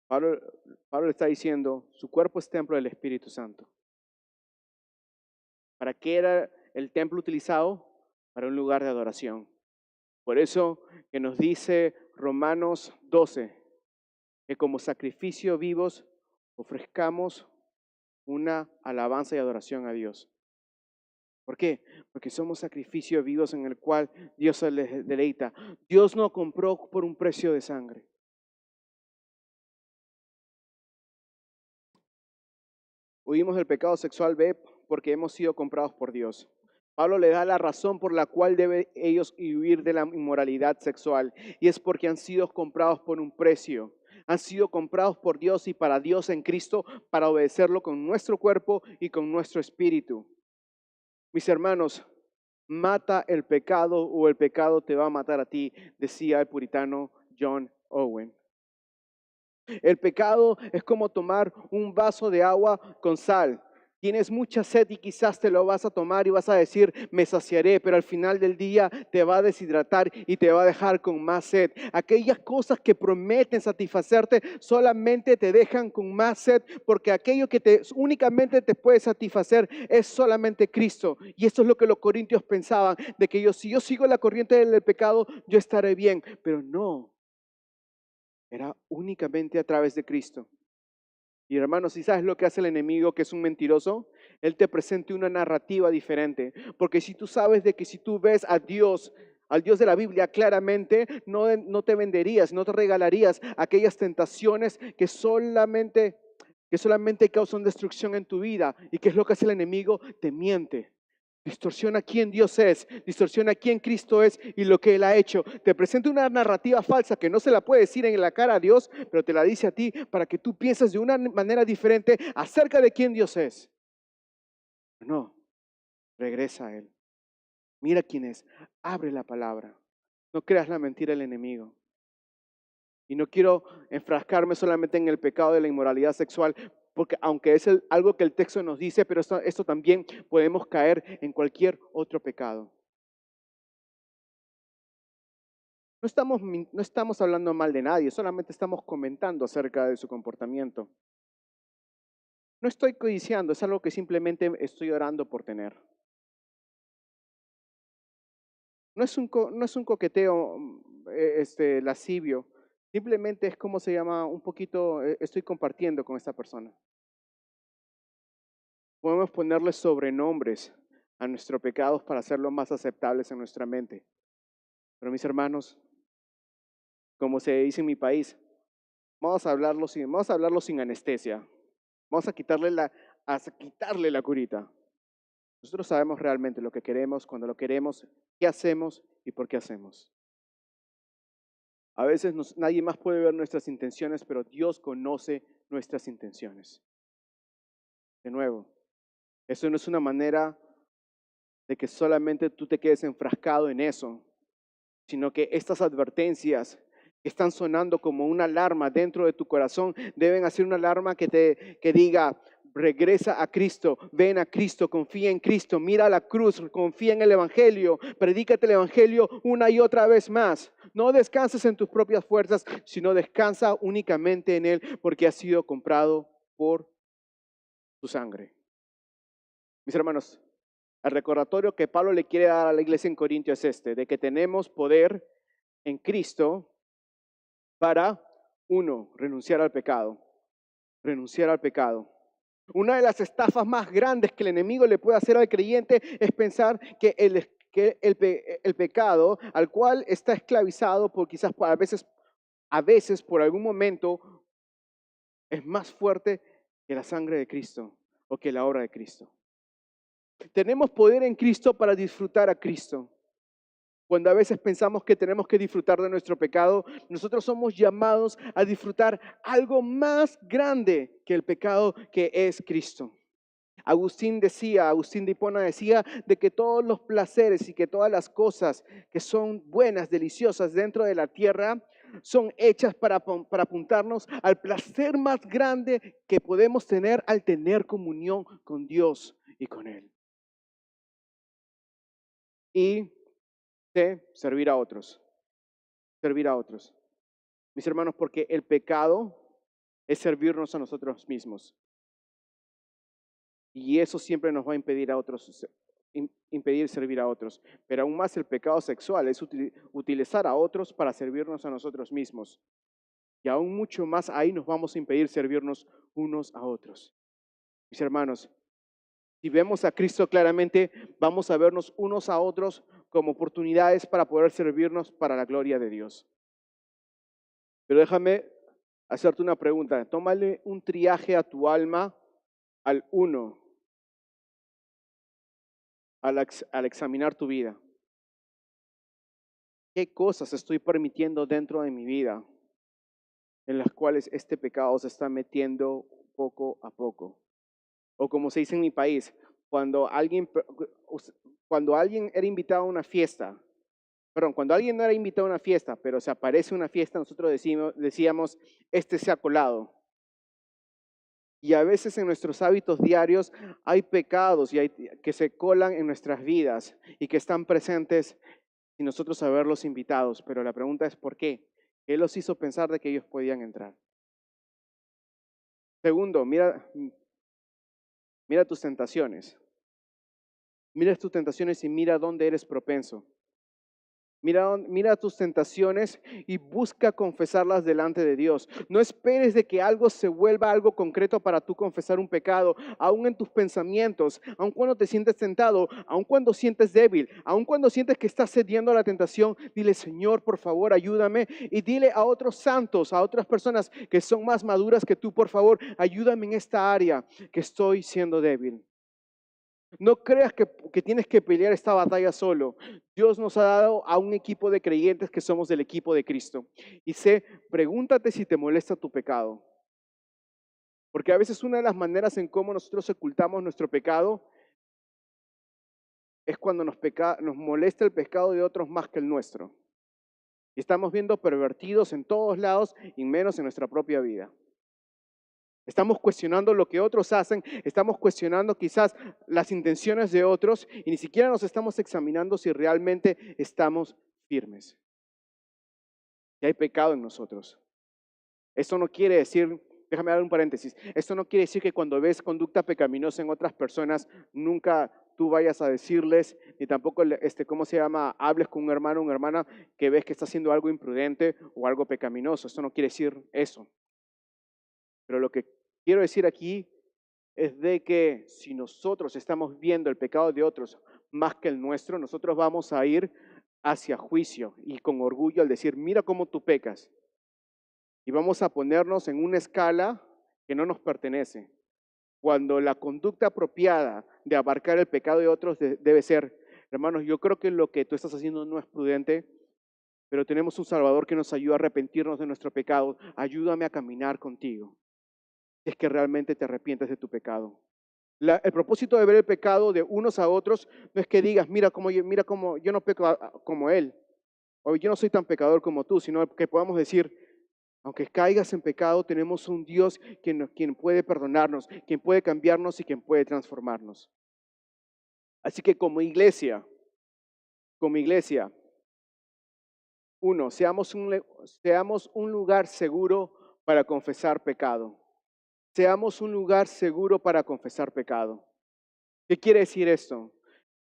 Pablo, Pablo le está diciendo, su cuerpo es templo del Espíritu Santo. ¿Para qué era el templo utilizado? Para un lugar de adoración. Por eso que nos dice Romanos 12, que como sacrificio vivos ofrezcamos una alabanza y adoración a Dios. ¿Por qué? Porque somos sacrificios vivos en el cual Dios se les deleita. Dios no compró por un precio de sangre. Huimos del pecado sexual, B, porque hemos sido comprados por Dios. Pablo le da la razón por la cual deben ellos huir de la inmoralidad sexual, y es porque han sido comprados por un precio. Han sido comprados por Dios y para Dios en Cristo, para obedecerlo con nuestro cuerpo y con nuestro espíritu. Mis hermanos, mata el pecado o el pecado te va a matar a ti, decía el puritano John Owen. El pecado es como tomar un vaso de agua con sal. Tienes mucha sed y quizás te lo vas a tomar y vas a decir, me saciaré, pero al final del día te va a deshidratar y te va a dejar con más sed. Aquellas cosas que prometen satisfacerte solamente te dejan con más sed, porque aquello que únicamente te puede satisfacer es solamente Cristo. Y esto es lo que los corintios pensaban, de que si yo sigo la corriente del pecado, yo estaré bien, pero no. Era únicamente a través de Cristo. Y hermanos, si sabes lo que hace el enemigo, que es un mentiroso, él te presenta una narrativa diferente. Porque si tú sabes de que si tú ves a Dios, al Dios de la Biblia claramente, no te venderías, no te regalarías aquellas tentaciones que solamente causan destrucción en tu vida. ¿Y qué es lo que hace el enemigo? Te miente. Distorsiona quién Dios es, distorsiona quién Cristo es y lo que Él ha hecho. Te presenta una narrativa falsa que no se la puede decir en la cara a Dios, pero te la dice a ti para que tú pienses de una manera diferente acerca de quién Dios es. No, regresa a Él. Mira quién es, abre la palabra. No creas la mentira del enemigo. Y no quiero enfrascarme solamente en el pecado de la inmoralidad sexual, porque aunque es algo que el texto nos dice, pero esto también podemos caer en cualquier otro pecado. No estamos hablando mal de nadie, solamente estamos comentando acerca de su comportamiento. No estoy codiciando, es algo que simplemente estoy orando por tener. No es un coqueteo lascivio, simplemente es como se llama un poquito, estoy compartiendo con esta persona. Podemos ponerle sobrenombres a nuestros pecados para hacerlos más aceptables en nuestra mente. Pero mis hermanos, como se dice en mi país, vamos a hablarlo sin anestesia. Vamos a quitarle la curita. Nosotros sabemos realmente lo que queremos, cuando lo queremos, qué hacemos y por qué hacemos. A veces nadie más puede ver nuestras intenciones, pero Dios conoce nuestras intenciones. De nuevo, eso no es una manera de que solamente tú te quedes enfrascado en eso, sino que estas advertencias que están sonando como una alarma dentro de tu corazón deben hacer una alarma que diga, regresa a Cristo, ven a Cristo, confía en Cristo, mira la cruz, confía en el Evangelio, predícate el Evangelio una y otra vez más. No descanses en tus propias fuerzas, sino descansa únicamente en Él, porque has sido comprado por su sangre. Mis hermanos, el recordatorio que Pablo le quiere dar a la iglesia en Corintio es de que tenemos poder en Cristo para, uno, renunciar al pecado. Renunciar al pecado. Una de las estafas más grandes que el enemigo le puede hacer al creyente es pensar que el pecado al cual está esclavizado por quizás a veces por algún momento es más fuerte que la sangre de Cristo o que la obra de Cristo. Tenemos poder en Cristo para disfrutar a Cristo. Cuando a veces pensamos que tenemos que disfrutar de nuestro pecado, nosotros somos llamados a disfrutar algo más grande que el pecado, que es Cristo. Agustín de Hipona decía de que todos los placeres y que todas las cosas que son buenas, deliciosas dentro de la tierra, son hechas para apuntarnos al placer más grande que podemos tener al tener comunión con Dios y con Él. Y de servir a otros, servir a otros. Mis hermanos, porque el pecado es servirnos a nosotros mismos. Y eso siempre nos va a impedir a otros, impedir servir a otros. Pero aún más el pecado sexual es utilizar a otros para servirnos a nosotros mismos. Y aún mucho más ahí nos vamos a impedir servirnos unos a otros. Mis hermanos, si vemos a Cristo claramente, vamos a vernos unos a otros como oportunidades para poder servirnos para la gloria de Dios. Pero déjame hacerte una pregunta. Tómale un triaje a tu alma al 1, al examinar tu vida. ¿Qué cosas estoy permitiendo dentro de mi vida en las cuales este pecado se está metiendo poco a poco? O como se dice en mi país, cuando alguien era invitado a una fiesta, cuando alguien no era invitado a una fiesta, pero se aparece una fiesta, nosotros decíamos, este se ha colado. Y a veces en nuestros hábitos diarios hay pecados que se colan en nuestras vidas y que están presentes sin nosotros haberlos invitados. Pero la pregunta es ¿por qué? ¿Qué los hizo pensar de que ellos podían entrar? Segundo, mira tus tentaciones. Mira tus tentaciones y mira dónde eres propenso. Mira tus tentaciones y busca confesarlas delante de Dios. No esperes de que algo se vuelva algo concreto para tú confesar un pecado, aún en tus pensamientos, aun cuando te sientes tentado, aun cuando sientes débil, aun cuando sientes que estás cediendo a la tentación. Dile, Señor, por favor, ayúdame. Y dile a otros santos, a otras personas que son más maduras que tú, por favor, ayúdame en esta área que estoy siendo débil. No creas que tienes que pelear esta batalla solo. Dios nos ha dado a un equipo de creyentes que somos del equipo de Cristo. Y pregúntate si te molesta tu pecado. Porque a veces una de las maneras en cómo nosotros ocultamos nuestro pecado es cuando nos molesta el pecado de otros más que el nuestro. Y estamos viendo pervertidos en todos lados y menos en nuestra propia vida. Estamos cuestionando lo que otros hacen, estamos cuestionando quizás las intenciones de otros y ni siquiera nos estamos examinando si realmente estamos firmes. Y hay pecado en nosotros. Esto no quiere decir, déjame dar un paréntesis, esto no quiere decir que cuando ves conducta pecaminosa en otras personas, nunca tú vayas a decirles, ni tampoco, hables con un hermano o una hermana que ves que está haciendo algo imprudente o algo pecaminoso. Esto no quiere decir eso. Pero lo que quiero decir aquí es de que si nosotros estamos viendo el pecado de otros más que el nuestro, nosotros vamos a ir hacia juicio y con orgullo al decir, mira cómo tú pecas. Y vamos a ponernos en una escala que no nos pertenece. Cuando la conducta apropiada de abarcar el pecado de otros debe ser, hermanos, yo creo que lo que tú estás haciendo no es prudente, pero tenemos un Salvador que nos ayuda a arrepentirnos de nuestro pecado. Ayúdame a caminar contigo. Es que realmente te arrepientes de tu pecado. El propósito de ver el pecado de unos a otros no es que digas, mira cómo yo no peco como él, o yo no soy tan pecador como tú, sino que podamos decir, aunque caigas en pecado, tenemos un Dios quien puede perdonarnos, quien puede cambiarnos y quien puede transformarnos. Así que como iglesia, seamos un lugar seguro para confesar pecado. Seamos un lugar seguro para confesar pecado. ¿Qué quiere decir esto?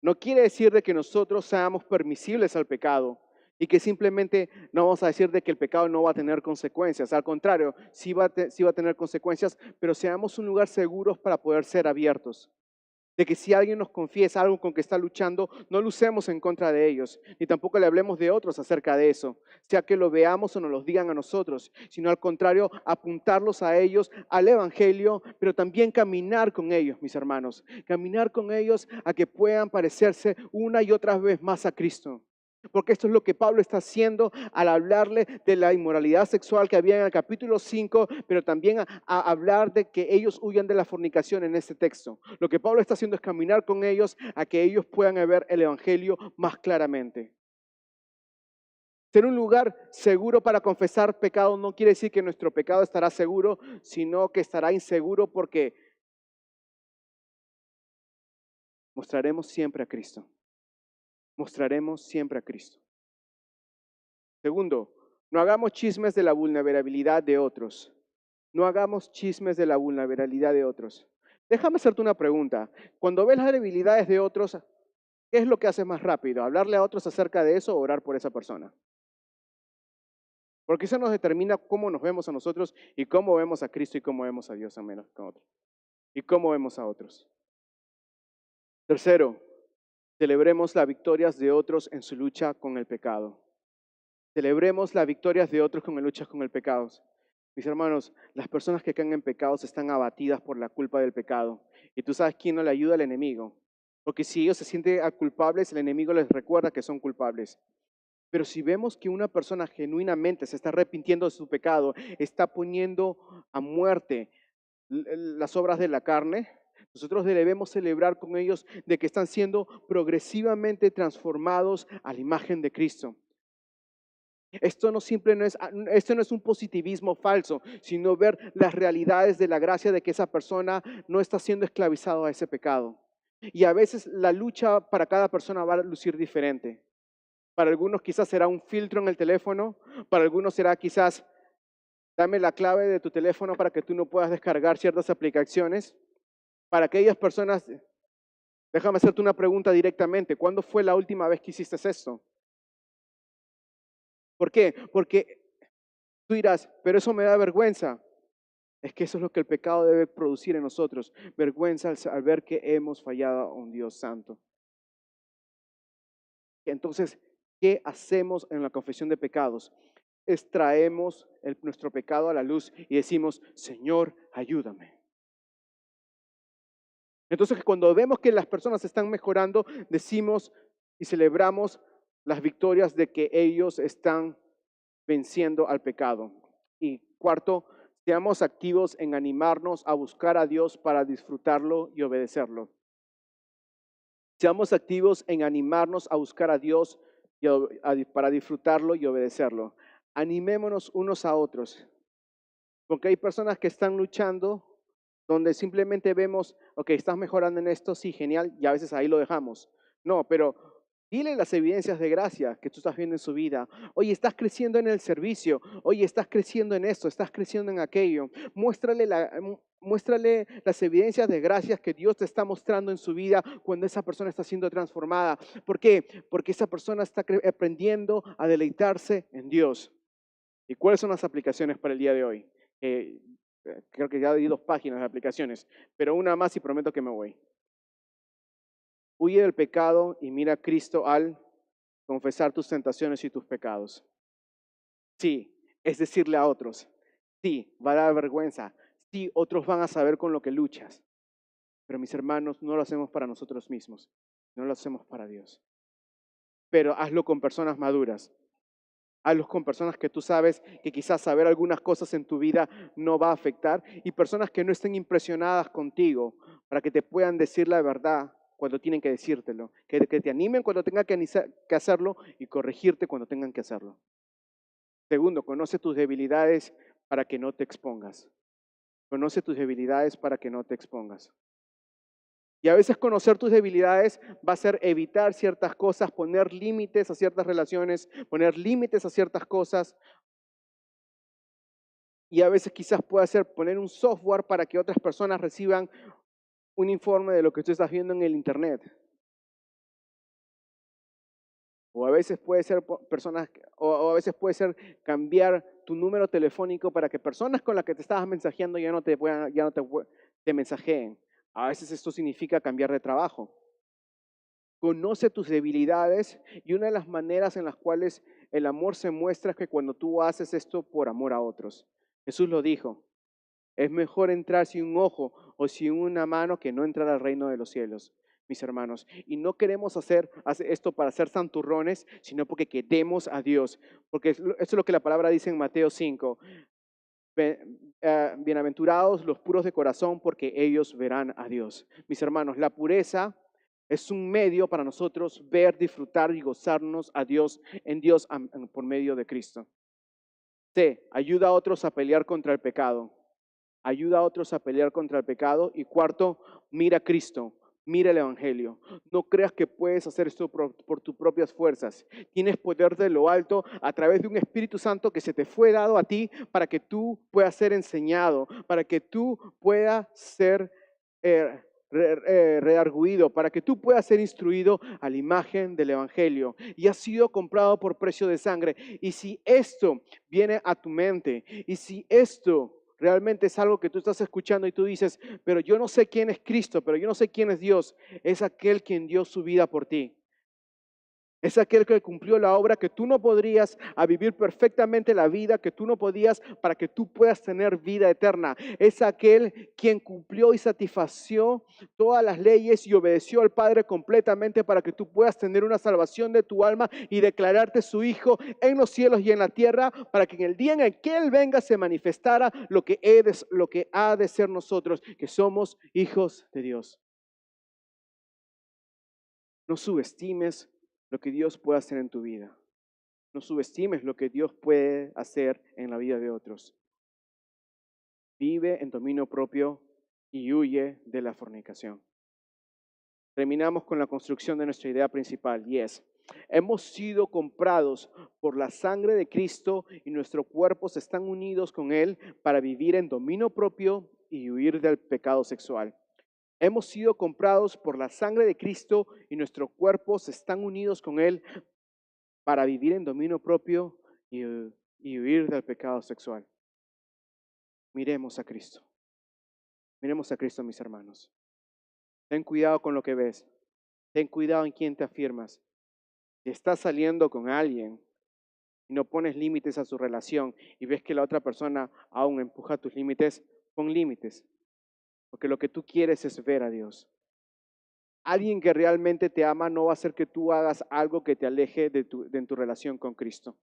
No quiere decir de que nosotros seamos permisibles al pecado y que simplemente no vamos a decir de que el pecado no va a tener consecuencias. Al contrario, sí va a tener consecuencias, pero seamos un lugar seguro para poder ser abiertos. De que si alguien nos confiesa algo con que está luchando, no lucemos en contra de ellos, ni tampoco le hablemos de otros acerca de eso, sea que lo veamos o nos lo digan a nosotros, sino al contrario, apuntarlos a ellos, al Evangelio, pero también caminar con ellos, mis hermanos, caminar con ellos a que puedan parecerse una y otra vez más a Cristo. Porque esto es lo que Pablo está haciendo al hablarle de la inmoralidad sexual que había en el capítulo 5, pero también a hablar de que ellos huyan de la fornicación en este texto. Lo que Pablo está haciendo es caminar con ellos a que ellos puedan ver el Evangelio más claramente. Ser un lugar seguro para confesar pecado no quiere decir que nuestro pecado estará seguro, sino que estará inseguro porque mostraremos siempre a Cristo. Mostraremos siempre a Cristo. Segundo, no hagamos chismes de la vulnerabilidad de otros. No hagamos chismes de la vulnerabilidad de otros. Déjame hacerte una pregunta. Cuando ves las debilidades de otros, ¿qué es lo que haces más rápido? ¿Hablarle a otros acerca de eso o orar por esa persona? Porque eso nos determina cómo nos vemos a nosotros y cómo vemos a Cristo y cómo vemos a Dios a menos que a otros. Y cómo vemos a otros. Tercero, celebremos las victorias de otros en su lucha con el pecado. Celebremos las victorias de otros con la lucha con el pecado. Mis hermanos, las personas que caen en pecados están abatidas por la culpa del pecado. Y tú sabes quién no le ayuda al enemigo. Porque si ellos se sienten culpables, el enemigo les recuerda que son culpables. Pero si vemos que una persona genuinamente se está arrepintiendo de su pecado, está poniendo a muerte las obras de la carne, nosotros debemos celebrar con ellos de que están siendo progresivamente transformados a la imagen de Cristo. Esto no es un positivismo falso, sino ver las realidades de la gracia de que esa persona no está siendo esclavizado a ese pecado. Y a veces la lucha para cada persona va a lucir diferente. Para algunos quizás será un filtro en el teléfono, para algunos será quizás dame la clave de tu teléfono para que tú no puedas descargar ciertas aplicaciones. Para aquellas personas, déjame hacerte una pregunta directamente, ¿cuándo fue la última vez que hiciste esto? ¿Por qué? Porque tú dirás, pero eso me da vergüenza. Es que eso es lo que el pecado debe producir en nosotros, vergüenza al ver que hemos fallado a un Dios santo. Entonces, ¿qué hacemos en la confesión de pecados? Extraemos nuestro pecado a la luz y decimos, Señor, ayúdame. Entonces, cuando vemos que las personas están mejorando, decimos y celebramos las victorias de que ellos están venciendo al pecado. Y cuarto, seamos activos en animarnos a buscar a Dios para disfrutarlo y obedecerlo. Seamos activos en animarnos a buscar a Dios para disfrutarlo y obedecerlo. Animémonos unos a otros, porque hay personas que están luchando donde simplemente vemos, ok, estás mejorando en esto, sí, genial, y a veces ahí lo dejamos. No, pero dile las evidencias de gracia que tú estás viendo en su vida. Oye, estás creciendo en el servicio. Oye, estás creciendo en esto, estás creciendo en aquello. Muéstrale las evidencias de gracias que Dios te está mostrando en su vida cuando esa persona está siendo transformada. ¿Por qué? Porque esa persona está aprendiendo a deleitarse en Dios. ¿Y cuáles son las aplicaciones para el día de hoy? Creo que ya di 2 páginas de aplicaciones, pero una más y prometo que me voy. Huye del pecado y mira a Cristo al confesar tus tentaciones y tus pecados. Sí, es decirle a otros. Sí, va a dar vergüenza. Sí, otros van a saber con lo que luchas. Pero mis hermanos, no lo hacemos para nosotros mismos, no lo hacemos para Dios. Pero hazlo con personas maduras. Hazlo con personas que tú sabes que quizás saber algunas cosas en tu vida no va a afectar y personas que no estén impresionadas contigo para que te puedan decir la verdad cuando tienen que decírtelo, que te animen cuando tengan que hacerlo y corregirte cuando tengan que hacerlo. Segundo, conoce tus debilidades para que no te expongas. Conoce tus debilidades para que no te expongas. Y a veces conocer tus debilidades va a ser evitar ciertas cosas, poner límites a ciertas relaciones, poner límites a ciertas cosas. Y a veces quizás puede ser poner un software para que otras personas reciban un informe de lo que tú estás viendo en el internet. O a veces puede ser o a veces puede ser cambiar tu número telefónico para que personas con las que te estabas mensajeando ya no te mensajeen. A veces esto significa cambiar de trabajo. Conoce tus debilidades y una de las maneras en las cuales el amor se muestra es que cuando tú haces esto por amor a otros. Jesús lo dijo, es mejor entrar sin un ojo o sin una mano que no entrar al reino de los cielos, mis hermanos. Y no queremos hacer esto para ser santurrones, sino porque queremos a Dios. Porque esto es lo que la palabra dice en Mateo 5. Bienaventurados los puros de corazón porque ellos verán a Dios. Mis hermanos, la pureza Es un medio para nosotros ver, disfrutar y gozarnos a Dios en Dios por medio de Cristo. C, ayuda a otros a pelear contra el pecado. Ayuda a otros a pelear contra el pecado. Y cuarto, mira a Cristo, mira el Evangelio. No creas que puedes hacer esto por tus propias fuerzas. Tienes poder de lo alto a través de un Espíritu Santo que se te fue dado a ti para que tú puedas ser enseñado, para que tú puedas ser redarguido, para que tú puedas ser instruido a la imagen del Evangelio. Y has sido comprado por precio de sangre. Y si esto viene a tu mente, y si esto realmente es algo que tú estás escuchando y tú dices, pero yo no sé quién es Cristo, pero yo no sé quién es Dios, es aquel quien dio su vida por ti. Es aquel que cumplió la obra que tú no podrías, a vivir perfectamente la vida que tú no podías para que tú puedas tener vida eterna. Es aquel quien cumplió y satisfació todas las leyes y obedeció al Padre completamente para que tú puedas tener una salvación de tu alma y declararte su hijo en los cielos y en la tierra, para que en el día en el que Él venga se manifestara lo que ha de ser nosotros, que somos hijos de Dios. No subestimes lo que Dios puede hacer en tu vida. No subestimes lo que Dios puede hacer en la vida de otros. Vive en dominio propio y huye de la fornicación. Terminamos con la construcción de nuestra idea principal y es: hemos sido comprados por la sangre de Cristo y nuestros cuerpos están unidos con Él para vivir en dominio propio y huir del pecado sexual. Hemos sido comprados por la sangre de Cristo y nuestros cuerpos están unidos con Él para vivir en dominio propio y huir del pecado sexual. Miremos a Cristo. Miremos a Cristo, mis hermanos. Ten cuidado con lo que ves. Ten cuidado en quién te afirmas. Si estás saliendo con alguien y no pones límites a su relación y ves que la otra persona aún empuja tus límites, pon límites. Porque lo que tú quieres es ver a Dios. Alguien que realmente te ama no va a hacer que tú hagas algo que te aleje de tu relación con Cristo.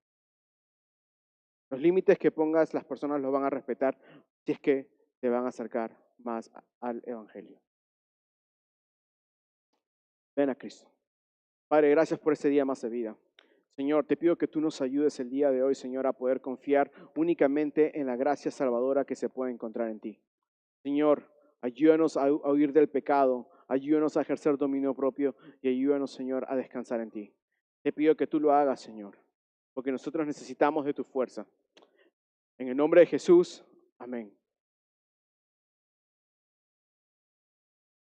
Los límites que pongas, las personas los van a respetar si es que te van a acercar más al Evangelio. Ven a Cristo. Padre, gracias por este día más de vida. Señor, te pido que tú nos ayudes el día de hoy, Señor, a poder confiar únicamente en la gracia salvadora que se puede encontrar en ti. Señor, ayúdanos a huir del pecado, ayúdanos a ejercer dominio propio y ayúdanos, Señor, a descansar en ti. Te pido que tú lo hagas, Señor, porque nosotros necesitamos de tu fuerza. En el nombre de Jesús, amén.